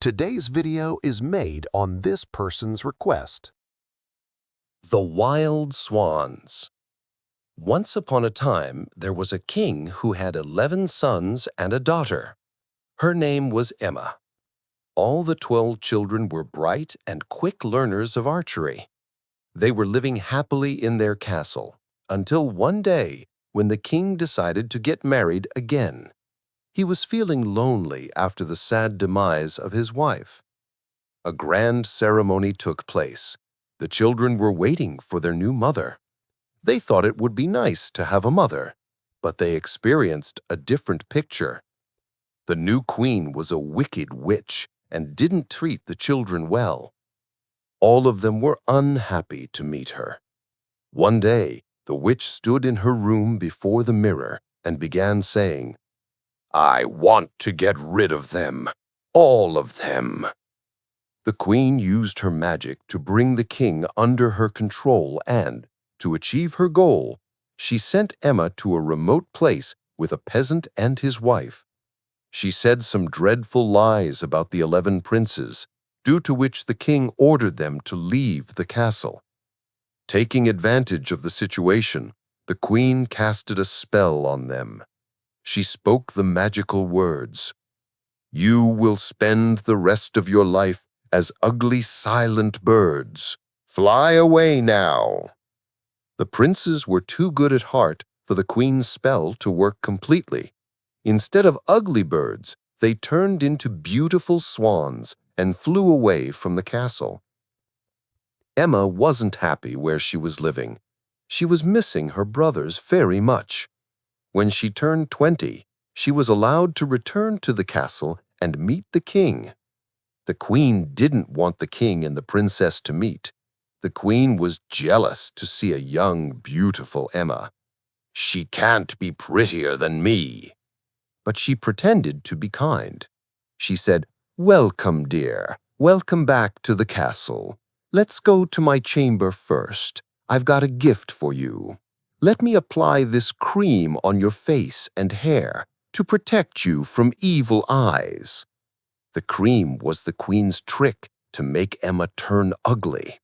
Today's video is made on this person's request. The Wild Swans. Once upon a time, there was a king who had 11 sons and a daughter. Her name was Emma. All the 12 children were bright and quick learners of archery. They were living happily in their castle until one day when the king decided to get married again. He was feeling lonely after the sad demise of his wife. A grand ceremony took place. The children were waiting for their new mother. They thought it would be nice to have a mother, but they experienced a different picture. The new queen was a wicked witch and didn't treat the children well. All of them were unhappy to meet her. One day, the witch stood in her room before the mirror and began saying, "I want to get rid of them, all of them." The queen used her magic to bring the king under her control and, to achieve her goal, she sent Emma to a remote place with a peasant and his wife. She said some dreadful lies about the 11 princes, due to which the king ordered them to leave the castle. Taking advantage of the situation, the queen casted a spell on them. She spoke the magical words, "You will spend the rest of your life as ugly silent birds. Fly away now." The princes were too good at heart for the queen's spell to work completely. Instead of ugly birds, they turned into beautiful swans and flew away from the castle. Emma wasn't happy where she was living. She was missing her brothers very much. When she turned 20, she was allowed to return to the castle and meet the king. The queen didn't want the king and the princess to meet. The queen was jealous to see a young, beautiful Emma. "She can't be prettier than me." But she pretended to be kind. She said, "Welcome, dear. Welcome back to the castle. Let's go to my chamber first. I've got a gift for you. Let me apply this cream on your face and hair to protect you from evil eyes." The cream was the queen's trick to make Emma turn ugly.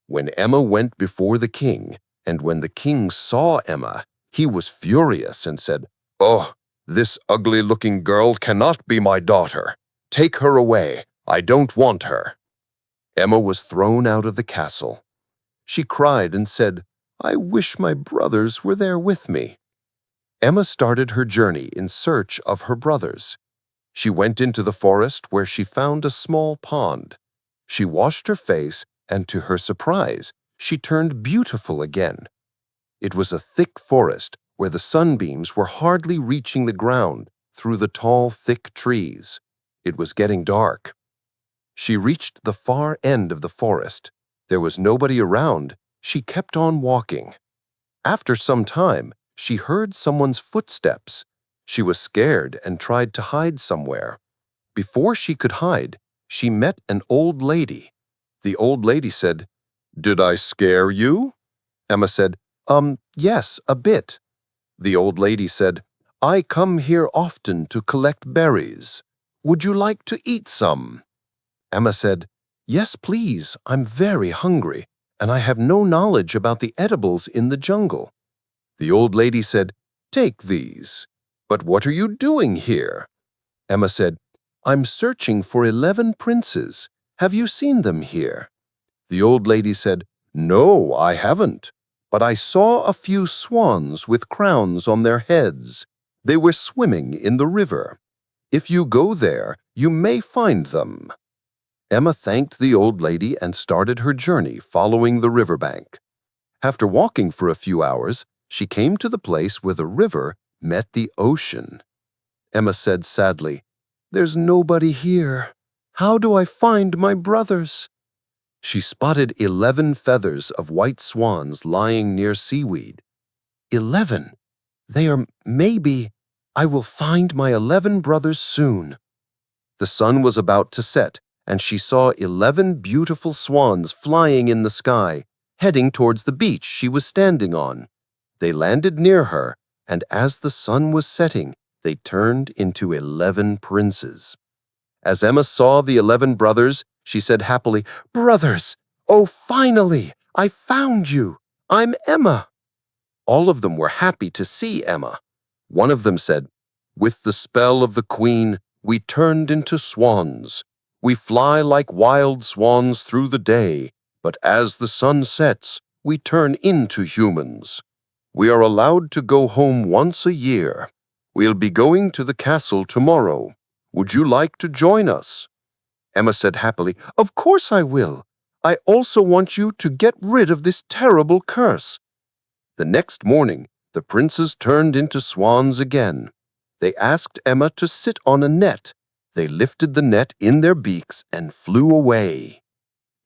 When Emma went before the king, and when the king saw Emma, he was furious and said, "Oh, this ugly-looking girl cannot be my daughter. Take her away. I don't want her." Emma was thrown out of the castle. She cried and said, "I wish my brothers were there with me." Emma started her journey in search of her brothers. She went into the forest where she found a small pond. She washed her face, and to her surprise, she turned beautiful again. It was a thick forest where the sunbeams were hardly reaching the ground through the tall, thick trees. It was getting dark. She reached the far end of the forest. There was nobody around. She kept on walking. After some time, she heard someone's footsteps. She was scared and tried to hide somewhere. Before she could hide, she met an old lady. The old lady said, "Did I scare you?" Emma said, Yes, a bit." The old lady said, "I come here often to collect berries. Would you like to eat some?" Emma said, "Yes, please. I'm very hungry, and I have no knowledge about the edibles in the jungle." The old lady said, "Take these." "But what are you doing here?" Emma said, "I'm searching for 11 princes. Have you seen them here?" The old lady said, "No, I haven't. But I saw a few swans with crowns on their heads. They were swimming in the river. If you go there, you may find them." Emma thanked the old lady and started her journey following the riverbank. After walking for a few hours, she came to the place where the river met the ocean. Emma said sadly, "There's nobody here. How do I find my brothers?" She spotted 11 feathers of white swans lying near seaweed. 11. They are maybe. I will find my 11 brothers soon. The sun was about to set, and she saw 11 beautiful swans flying in the sky, heading towards the beach she was standing on. They landed near her, and as the sun was setting, they turned into 11 princes. As Emma saw the 11 brothers, she said happily, "Brothers, oh, finally, I found you. I'm Emma." All of them were happy to see Emma. One of them said, "With the spell of the queen, we turned into swans. We fly like wild swans through the day, but as the sun sets, we turn into humans. We are allowed to go home once a year. We'll be going to the castle tomorrow. Would you like to join us?" Emma said happily, "Of course I will. I also want you to get rid of this terrible curse." The next morning, the princes turned into swans again. They asked Emma to sit on a net. They lifted the net in their beaks and flew away.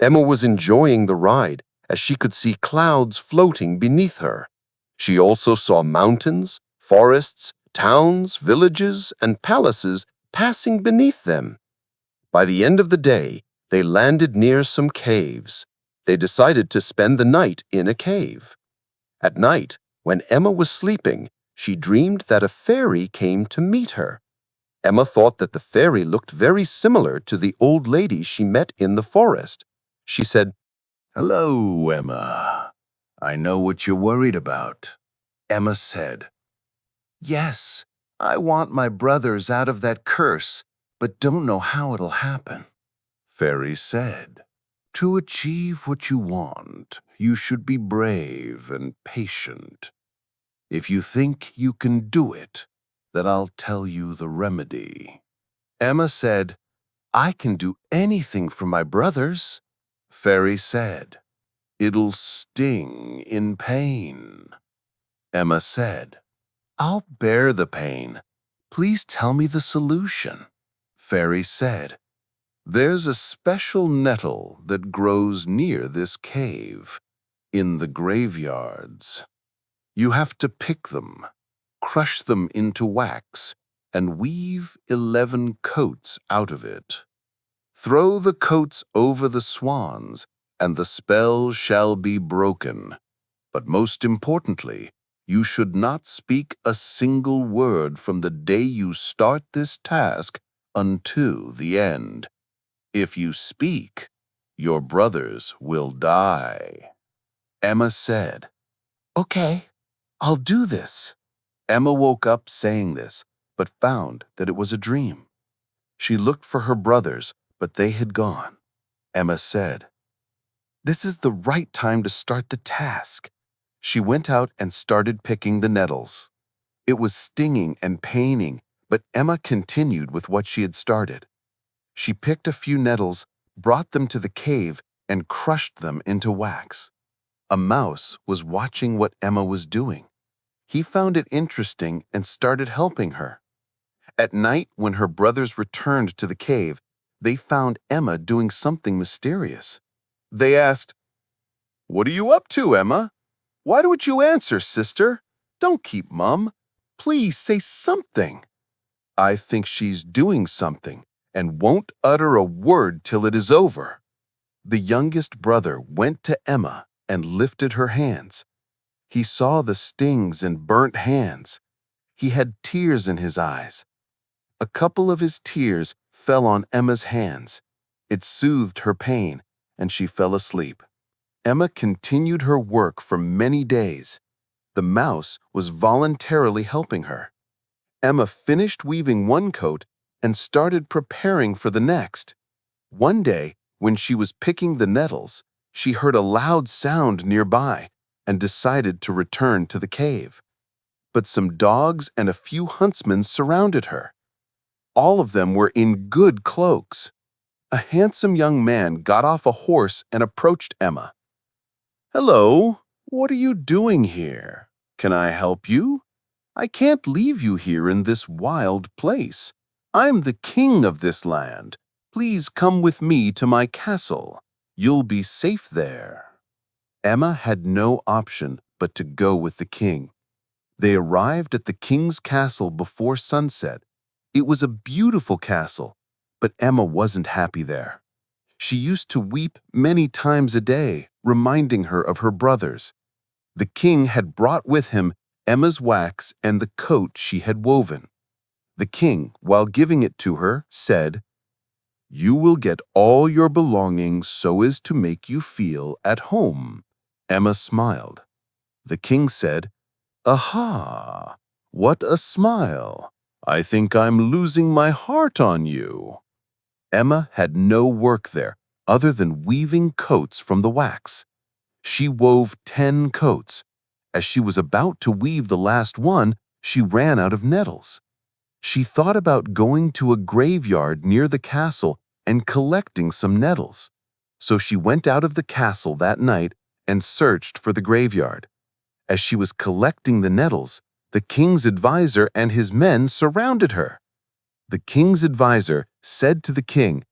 Emma was enjoying the ride as she could see clouds floating beneath her. She also saw mountains, forests, towns, villages, and palaces passing beneath them. By the end of the day, they landed near some caves. They decided to spend the night in a cave. At night, when Emma was sleeping, she dreamed that a fairy came to meet her. Emma thought that the fairy looked very similar to the old lady she met in the forest. She said, "Hello, Emma. I know what you're worried about." Emma said, "Yes, I want my brothers out of that curse, but don't know how it'll happen." Fairy said, "To achieve what you want, you should be brave and patient. If you think you can do it, then I'll tell you the remedy." Emma said, "I can do anything for my brothers." Fairy said, "It'll sting in pain." Emma said, "I'll bear the pain. Please tell me the solution." Fairy said, "There's a special nettle that grows near this cave, in the graveyards. You have to pick them, crush them into wax, and weave 11 coats out of it. Throw the coats over the swans, and the spell shall be broken. But most importantly, you should not speak a single word from the day you start this task until the end. If you speak, your brothers will die." Emma said, "Okay, I'll do this." Emma woke up saying this, but found that it was a dream. She looked for her brothers, but they had gone. Emma said, "This is the right time to start the task." She went out and started picking the nettles. It was stinging and paining, but Emma continued with what she had started. She picked a few nettles, brought them to the cave, and crushed them into wax. A mouse was watching what Emma was doing. He found it interesting and started helping her. At night, when her brothers returned to the cave, they found Emma doing something mysterious. They asked, "What are you up to, Emma? Why don't you answer, sister? Don't keep mum. Please say something." "I think she's doing something and won't utter a word till it is over." The youngest brother went to Emma and lifted her hands. He saw the stings and burnt hands. He had tears in his eyes. A couple of his tears fell on Emma's hands. It soothed her pain, and she fell asleep. Emma continued her work for many days. The mouse was voluntarily helping her. Emma finished weaving one coat and started preparing for the next. One day, when she was picking the nettles, she heard a loud sound nearby and decided to return to the cave. But some dogs and a few huntsmen surrounded her. All of them were in good cloaks. A handsome young man got off a horse and approached Emma. "Hello, what are you doing here? Can I help you? I can't leave you here in this wild place. I'm the king of this land. Please come with me to my castle. You'll be safe there." Emma had no option but to go with the king. They arrived at the king's castle before sunset. It was a beautiful castle, but Emma wasn't happy there. She used to weep many times a day, reminding her of her brothers. The king had brought with him Emma's wax and the coat she had woven. The king, while giving it to her, said, You will get all your belongings so as to make you feel at home." Emma smiled. The king said, "Aha! What a smile! I think I'm losing my heart on you." Emma had no work there other than weaving coats from the wax. She wove 10 coats. As she was about to weave the last one, she ran out of nettles. She thought about going to a graveyard near the castle and collecting some nettles. So she went out of the castle that night and searched for the graveyard. As she was collecting the nettles, the king's advisor and his men surrounded her. The king's advisor said to the king,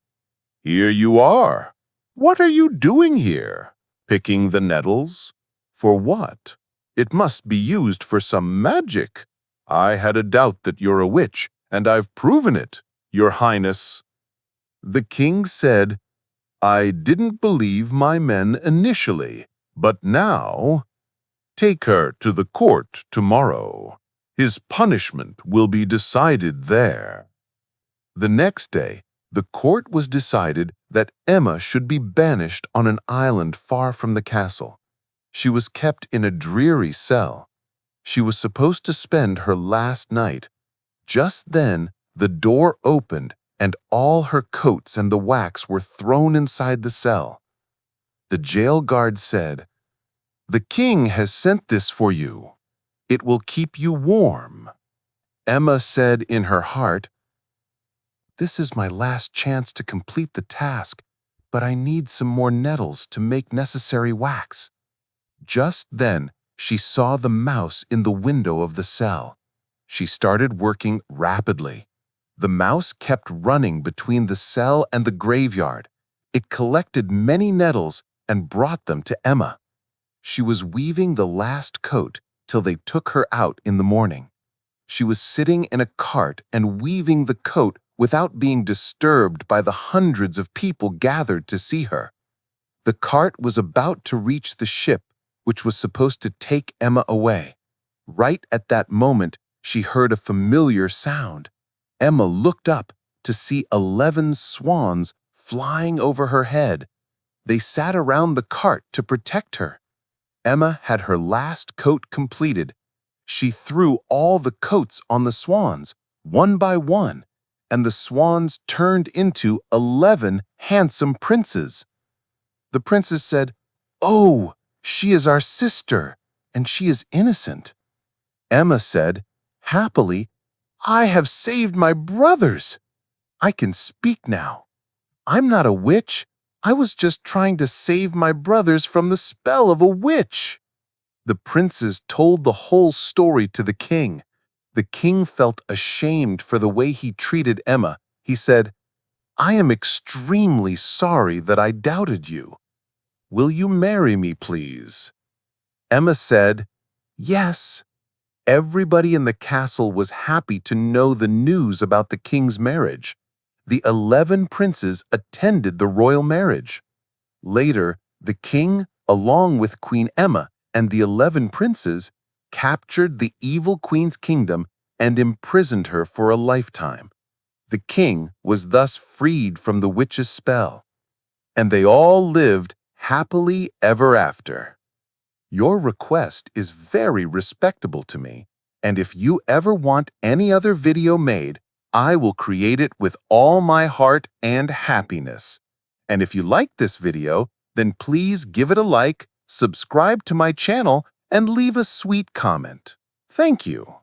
"Here you are. What are you doing here? Picking the nettles? For what? It must be used for some magic. I had a doubt that you're a witch, and I've proven it, Your Highness." The king said, "I didn't believe my men initially, but now take her to the court tomorrow. His punishment will be decided there." The next day, the court was decided that Emma should be banished on an island far from the castle. She was kept in a dreary cell. She was supposed to spend her last night. Just then, the door opened and all her coats and the wax were thrown inside the cell. The jail guard said, "The king has sent this for you. It will keep you warm." Emma said in her heart, "This is my last chance to complete the task, but I need some more nettles to make necessary wax." Just then, she saw the mouse in the window of the cell. She started working rapidly. The mouse kept running between the cell and the graveyard. It collected many nettles and brought them to Emma. She was weaving the last coat till they took her out in the morning. She was sitting in a cart and weaving the coat without being disturbed by the hundreds of people gathered to see her. The cart was about to reach the ship, which was supposed to take Emma away. Right at that moment, she heard a familiar sound. Emma looked up to see 11 swans flying over her head. They sat around the cart to protect her. Emma had her last coat completed. She threw all the coats on the swans, one by one, and the swans turned into 11 handsome princes. The princess said, "Oh, she is our sister, and she is innocent." Emma said, happily, "I have saved my brothers. I can speak now. I'm not a witch. I was just trying to save my brothers from the spell of a witch." The princes told the whole story to the king. The king felt ashamed for the way he treated Emma. He said, "I am extremely sorry that I doubted you. Will you marry me, please?" Emma said, "Yes." Everybody in the castle was happy to know the news about the king's marriage. The 11 princes attended the royal marriage. Later, the king, along with Queen Emma and the 11 princes, captured the evil queen's kingdom and imprisoned her for a lifetime. The king was thus freed from the witch's spell, and they all lived happily ever after. Your request is very respectable to me, and if you ever want any other video made, I will create it with all my heart and happiness. And if you like this video, then please give it a like, subscribe to my channel, and leave a sweet comment. Thank you.